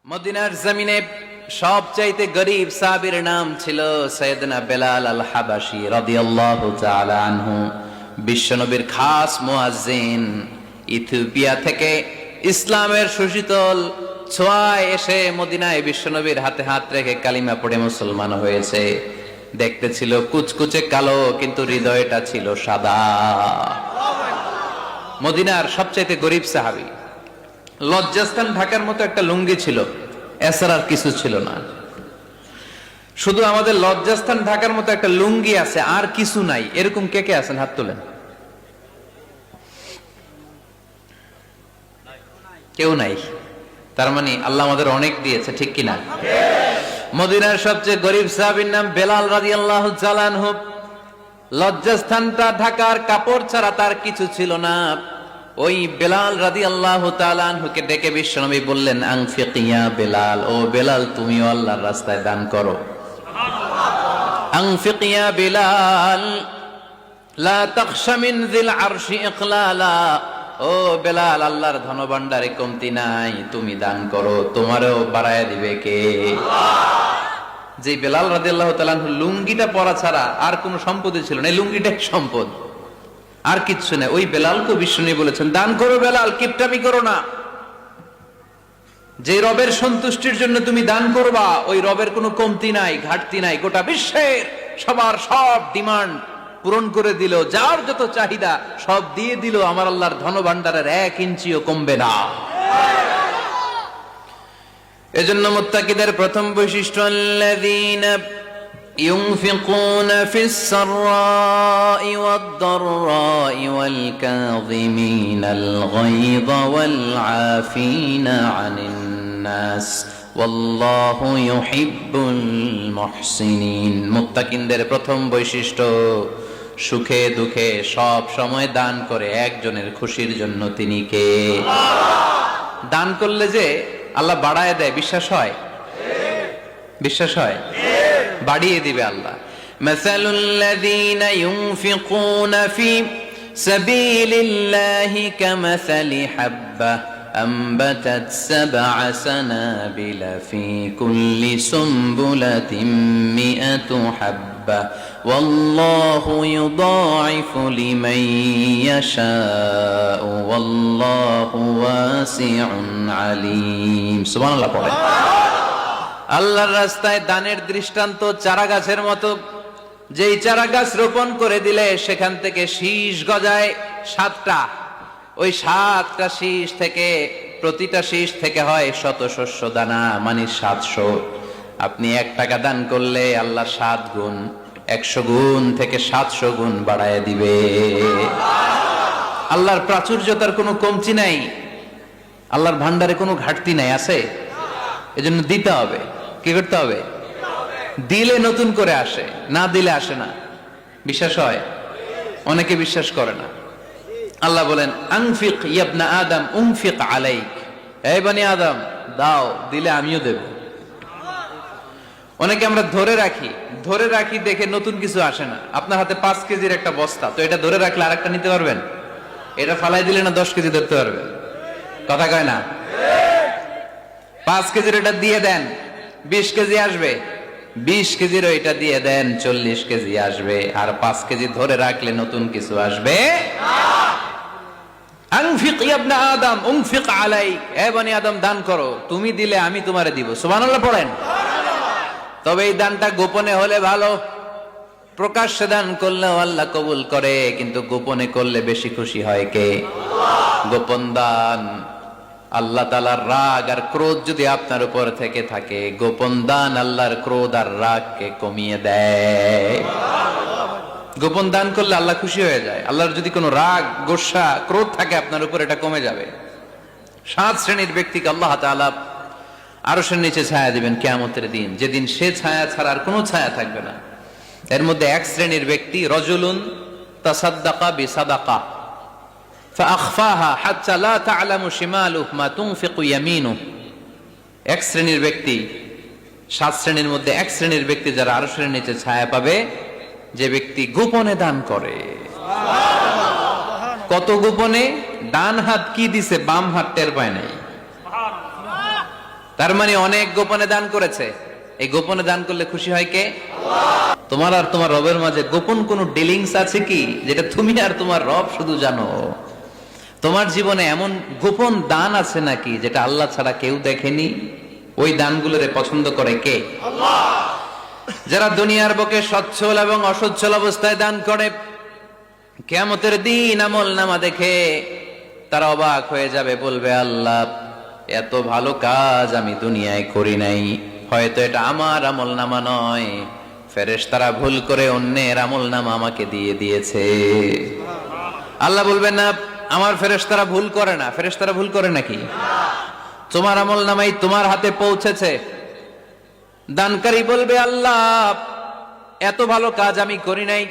মদিনার জমিনে সবচাইতে গরীব সাহাবীর নাম ছিল সাইয়েদনা বেলাল আল হাবাশী রাদিয়াল্লাহু তাআলা আনহু। বিশ্বনবীর খাস মুয়াজ্জিন, ইথিওপিয়া থেকে ইসলামের সুশীতল ছোঁয়ায় এসে মদিনায় বিশ্বনবীর হাতে হাত রেখে কালিমা পড়ে মুসলমান হয়েছে। দেখতে ছিল কুচকুচে কালো, কিন্তু হৃদয়টা ছিল সাদা। মদিনার সবচাইতে গরীব সাহাবী। লজ্জাস্থান ঢাকার মতো একটা লুঙ্গি ছিল, এছাড়া আর কিছু ছিল না। শুধু আমাদের লজ্জাস্থান ঢাকার মতো একটা লুঙ্গি আছে, আর কিছু নাই। এরকম কে কে আছেন? হাত তোলেন। কেউ নাই। তার মানে আল্লাহ আমাদের অনেক দিয়েছে, ঠিক কিনা? মদিনার সবচেয়ে গরীব সাহাবীর নাম বেলাল রাদিয়াল্লাহু তাআলা আনহু। লজ্জাস্থানটা ঢাকার কাপড় ছাড়া তার কিছু ছিল না। ওই বেলাল রাদিয়াল্লাহু তাআলা আনহুকে ডেকে বিশ্বনবী বললেন, আনফিক ইয়া বেলাল, ও বেলাল তুমিও আল্লাহর রাস্তায় দান করো। আনফিক ইয়া বেলাল লা তাখশা মিন যিল আরশি ইকলালা, ও বেলাল আল্লাহর ধনভাণ্ডারে কমতি নাই, তুমি দান করো, তোমারও বাড়ায়া দিবে কে? যে বেলাল রাদিয়াল্লাহু তাআলা আনহু লুঙ্গিটা পরা ছাড়া আর কোনো সম্পদই ছিল না, এই লুঙ্গিটাই সম্পদ, আর কিচ্ছু নেই। ওই বেলালকে বিশ্বনবী বলেছেন, দান করো বেলাল, কিপটামি করো না। যে রবের সন্তুষ্টির জন্য তুমি দান করবা, ওই রবের কোনো কমতি নাই, ঘাটতি নাই। গোটা বিশ্বের সবার সব ডিমান্ড পূরণ করে দিল, যার যত চাহিদা সব দিয়ে দিল, আমার আল্লাহর ধনভাণ্ডারের 1 ইঞ্চিও কমবে না। এজন্য মুত্তাকিদের প্রথম বৈশিষ্ট্য, আল্লাযীনা ينفقون في السراء والضراء والكاظمين الغيظ والعافين عن الناس والله يحب المحسنين। মুত্তাকিনদের প্রথম বৈশিষ্ট্য, সুখে দুঃখে সব সময় দান করে একজনের খুশির জন্য। তিনি কে? দান করলে যে আল্লাহ বাড়ায় দেয়, বিশ্বাস হয়? বিশ্বাস হয়? বাড়িয়ে দিবে আল্লাহ। মাসালুল লাযীনা ইউনফিকুনা ফি সাবিলিল্লাহি কামাসালি হাব্বা আমবাতাত সাবআ সানাবিলা ফি কুল্লি সুমবুলাতিন মিআতু হাব্বা ওয়াল্লাহু ইউদাঈফু লিমান ইয়াশাউ ওয়াল্লাহু ওয়াসিউন আলীম। সুবহানাল্লাহ পড়ে। আল্লাহর রাস্তায় দানের দৃষ্টান্ত চারা গাছের মতো। যেই চারা গাছ রোপণ করে দিলে সেখান থেকে শীষ গজায় 7টা। ওই 7টা শীষ থেকে, প্রতিটা শীষ থেকে হয় শত শস্য দানা, মানে 700। আপনি 1 টাকা দান করলে আল্লাহ 7 গুণ, 100 গুণ থেকে 700 গুণ বাড়ায় দিবে। আল্লাহর প্রাচুর্যতার কোনো কমতি নাই, আল্লাহর ভান্ডারে কোনো ঘাটতি নাই। আছে? এজন্য দিতে হবে। কি করতে হবে? দিলে নতুন করে আসে, না দিলে আসে না। বিশ্বাস হয়? অনেকে বিশ্বাস করে না। আল্লাহ বলেন, আনফিক ইয়া ইবনা আদম উনফিক আলাইক, হে বনি আদম দাও, দিলে আমিও দেব। অনেকে আমরা ধরে রাখি দেখে নতুন কিছু আসে না। আপনার হাতে 5 কেজির একটা বস্তা, তো এটা ধরে রাখলে আরেকটা নিতে পারবেন? এটা ফালাই দিলে না 10 কেজি ধরতে পারবেন? কথা কয় না? 5 কেজির এটা দিয়ে দেন, 20 কেজি আসবে। 20 কেজির ওইটা দিয়ে দেন, 40 কেজি আসবে। আর 5 কেজি ধরে রাখলে নতুন কিছু আসবে। আনফিক ইয়া ইবনা আদম উনফিক আলাইক, হে বনি আদম দান করো, তুমি দিলে আমি তোমারে দিব। সুবহানাল্লাহ পড়েন। তবে এই দানটা গোপনে হলে ভালো। প্রকাশ্যে দান করলেও আল্লাহ কবুল করে, কিন্তু গোপনে করলে বেশি খুশি হয় কে? গোপন দান। আল্লাহ তাআলার রাগ আর ক্রোধ যদি আপনার উপর থেকে থাকে, গোপন দান আল্লাহর ক্রোধ আর রাগকে কমিয়ে দেয়। গোপন দান করলে আল্লাহ খুশি হয়ে যায়। আল্লাহর যদি কোনো রাগ, গোসা, ক্রোধ থাকে আপনার উপর, এটা কমে যাবে। 7 শ্রেণীর ব্যক্তিকে আল্লাহ তাআলা আরশের নিচে ছায়া দিবেন কিয়ামতের দিন, যেদিন সে ছায়া ছাড়া আর কোনো ছায়া থাকবে না। এর মধ্যে 1 শ্রেণীর ব্যক্তি, রজুলুন তাসাদ্দাকা বিসাদাকা ফাআখফাহা হাত্তা লা তা'লামু শিমালুহু মা তুনফিকু ইয়ামিনুহু। 1 শ্রেণীর ব্যক্তি, 7 শ্রেণীর মধ্যে 1 শ্রেণীর ব্যক্তি যারা আরশের নিচে ছায়া পাবে, যে ব্যক্তি গোপনে দান করে। কত গোপনে? ডান হাত কি দিছে, বাম হাত টের পায় নাই। তার মানে অনেক গোপনে দান করেছে। এই গোপনে দান করলে খুশি হয় কে? তোমার আর তোমার রবের মাঝে গোপন কোন ডিলিংস আছে কি, যেটা তুমি আর তোমার রব শুধু জানো? তোমার জীবনে এমন গোপন দান আছে নাকি যেটা আল্লাহ ছাড়া কেউ দেখেনি? ওই দানগুলোরে পছন্দ করে কে? আল্লাহ। যারা দুনিয়ার বুকে সচ্ছল এবং অসচ্ছল অবস্থায় দান করে, কিয়ামতের দিন আমল নামা দেখে তারা অবাক হয়ে যাবে, বলবে আল্লাহ এত ভালো কাজ আমি দুনিয়ায় করি নাই, হয়তো এটা আমার আমল নামা নয়, ফেরেশতারা ভুল করে অন্যের আমল নামা আমাকে দিয়ে দিয়েছে। আল্লাহ বলবেন না আমার ফেরেশতারা ভুল করে না। ফেরেশতারা ভুল করে নাকি? তোমার আমল নামাই তোমার হাতে পৌঁছেছে। দানকারী বলবে আল্লাহ এত ভালো কাজ আমি করি নাই,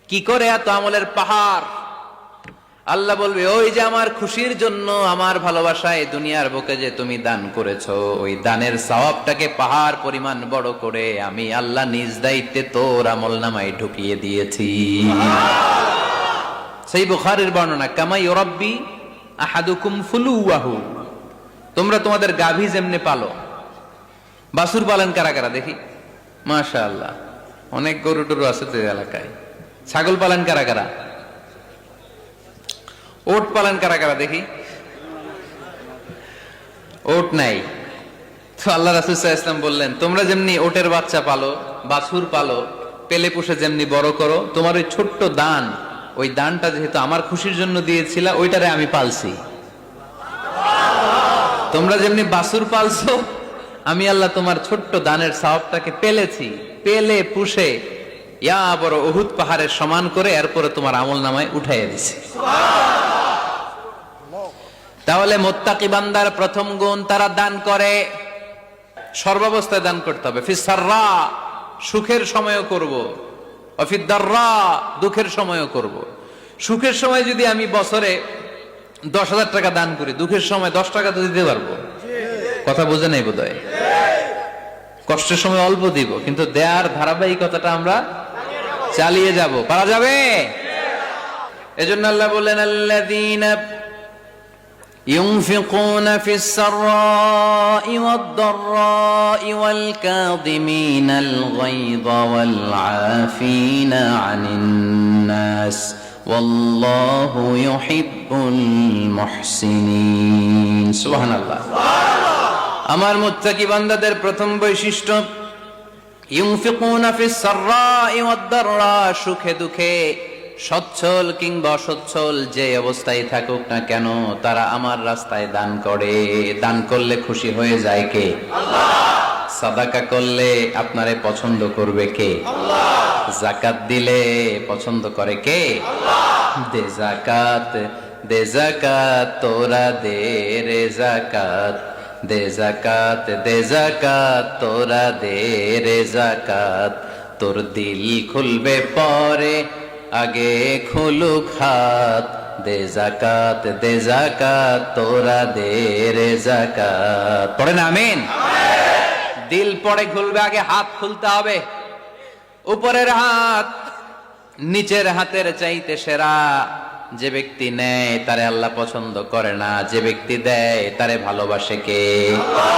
কি করে এত আমলের পাহাড়? আল্লাহ বলবে ওই যে আমার খুশির জন্য, আমার ভালোবাসায় দুনিয়ার বুকে যে তুমি দান করেছো, ওই দানের সওয়াবটাকে পাহাড় পরিমাণ বড় করে আমি আল্লাহ নিজ দায়িত্বে তোর আমল নামায় ঢুকিয়ে দিয়েছি। সেই বুখারীর বর্ণনা, কামা ইউরাব্বি আহাদুকুম ফুলুয়াহু, তোমরা তোমাদের গাভী যেমনে পালো। বাছুর পালন কারা কারা দেখি? মাশাআল্লাহ, অনেক গরু টরু আছে তো এলাকায়। ছাগল পালন কারা কারা? ওট পালন কারা কারা দেখি? ওট নাই তো আল্লাহ রাসূল সাল্লাল্লাহু আলাইহি ওয়াসাল্লাম বললেন তোমরা যেমনি ওটের বাচ্চা পালো, বাছুর পালো, পেলে পুষে যেমনি বড় করো, তোমার ওই ছোট্ট দান, ওই দানটা যেহেতু আমার খুশির জন্য দিয়েছিলা, ওইটারে আমি পালছি। তোমরা যেমনি বাছুর পালছো, আমি আল্লাহ তোমার ছোট্ট দানের সওয়াবটাকে পেলেছি, পেলে পুষে ইয়া বড় উহুদ পাহাড়ের সমান করে এরপরে তোমার আমল নামায় উঠাইয়া দিছি। তাহলে মুত্তাকি বান্দার প্রথম গুণ, তারা দান করে, সর্বাবস্থায় দান করতে হবে। ফিস সাররা, সুখের সময়ও করব, ওয়াফিদ দাররা, দুঃখের সময়ও করব। সুখের সময় যদি আমি বছরে 10,000 টাকা দান করি, দুঃখের সময় 10 টাকা তো দিতে পারবো। কথা বোঝে নাই বোধহয়? কষ্টের সময় অল্প দিব, কিন্তু দেয়ার ধারাবাহিকতাটা আমরা চালিয়ে যাব। পারা যাবে? এজন্য আল্লাহ বললেন আল্লাযীনা ينفقون في السراء والضراء والكاظمين الغيظ والعافين عن الناس والله يحب المحسنين سبحان الله। আমার মুত্তাকি বান্দাদের প্রথম বৈশিষ্ট্য ইউনফিকুনা ফিস সাররাই ওয়াদ দাররা, সুখে দুঃখে, সচ্ছল কিংবা অসচ্ছল যে অবস্থায় থাকুক না কেন, তারা আমার রাস্তায় দান করে। দান করলে খুশি হয়ে যায় কে? আল্লাহ। সাদাকা করলে আপনারে পছন্দ করবে কে? আল্লাহ। যাকাত দিলে পছন্দ করে কে? আল্লাহ। দে যাকাত, দে যাকাত, তোরা দে রে যাকাত, দে যাকাত, দে যাকাত, তোরা দে রে যাকাত, তোর দিল খুলবে পরে আগে খুলুক হাত, দে যাকাত, দে যাকাত, তোরা দে রে যাকাত। পড়েন আমিন। দিল পরে খুলবে, আগে হাত খুলতে হবে। উপরের হাত নিচের হাতের চাইতে সেরা। যে ব্যক্তি নেয় তারে আল্লাহ পছন্দ করে না, যে ব্যক্তি দেয় তারে ভালোবাসে কে? আল্লাহ।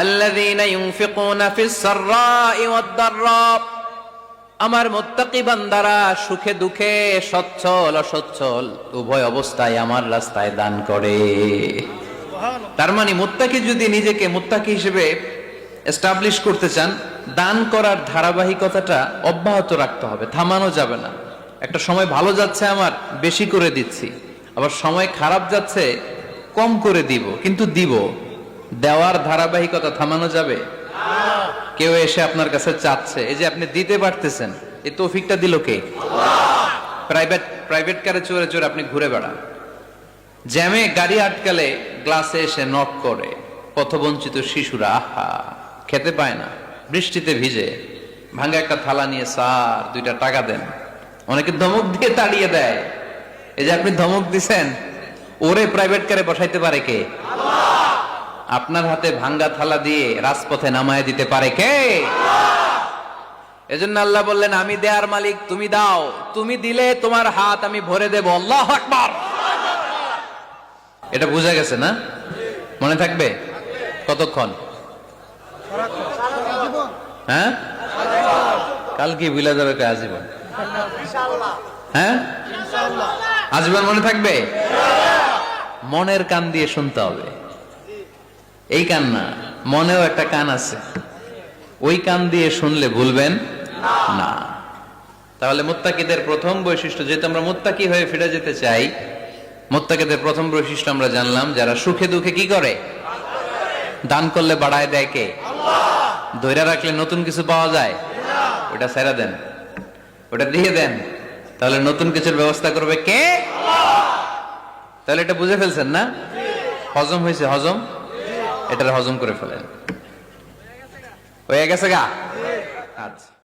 আল্লাযীনা ইউনফিকুনা ফিস সাররাই ওয়াদ দাররা, আমার মুত্তাকি বান্দারা সুখে দুঃখে, সচ্ছল অসচ্ছল উভয় অবস্থায় আমার রাস্তায় দান করে। তার মানে মুত্তাকি যদি নিজেকে মুত্তাকি হিসেবে এস্টাবলিশ করতে চান, দান করার ধারাবাহিকতাটা অব্যাহত রাখতে হবে, থামানো যাবে না। একটা সময় ভালো যাচ্ছে আমার, বেশি করে দিচ্ছি, আবার সময় খারাপ যাচ্ছে, কম করে দিব, কিন্তু দিব। দেওয়ার ধারাবাহিকতা থামানো যাবে? কেউ এসে আপনার কাছে চাচ্ছে, এই যে আপনি দিতে পারতেছেন, এই তৌফিকটা দিল কে? আল্লাহ। প্রাইভেট কারে চড়ে চড়ে আপনি ঘুরে বেড়ান, জ্যামে গাড়ি আটকালে গ্লাসে এসে নক করে, পথবঞ্চিত শিশুরা আহা খেতে পায় না, বৃষ্টিতে ভিজে, ভাঙা একটা থালা নিয়ে স্যার 2টা টাকা দেন। অনেকে ধমক দিয়ে তাড়িয়ে দেয়। এই যে আপনি ধমক দিছেন, ওরে প্রাইভেট কারে বসাইতে পারে কে? আল্লাহ। আপনার হাতে ভাঙ্গা থালা দিয়ে রাজপথে নামায় দিতে পারে কে? এজন্য আল্লাহ বললেন আমি দেয়ার মালিক, তুমি দাও, তুমি দিলে তোমার হাত আমি ভরে দেব। আল্লাহু আকবার। এটা বুঝা গেছে না? মনে থাকবে? কতক্ষণ? হ্যাঁ, কাল কি বিলা যাবে আজীবন? হ্যাঁ, আজীবন মনে থাকবে? মনের কান দিয়ে শুনতে হবে। এই কান না, মনেও একটা কান আছে, ওই কান দিয়ে শুনলে ভুলবেন না। তাহলে মুত্তাকিদের প্রথম বৈশিষ্ট্য, যেহেতু আমরা মুত্তাকি হয়ে ফিরে যেতে চাই, মুত্তাকিদের প্রথম বৈশিষ্ট্য আমরা জানলাম, যারা সুখে দুঃখে কি করে? দান করলে বাড়ায় দেয় কে? ধৈর্য রাখলে নতুন কিছু পাওয়া যায়? ওটা ছেড়ে দেন, ওটা দিয়ে দেন, তাহলে নতুন কিছুর ব্যবস্থা করবে কে? তাহলে এটা বুঝে ফেলছেন না? হজম হয়েছে? হজম, এটার হজম করে ফেলেন। হয়ে গেছে গা? আচ্ছা।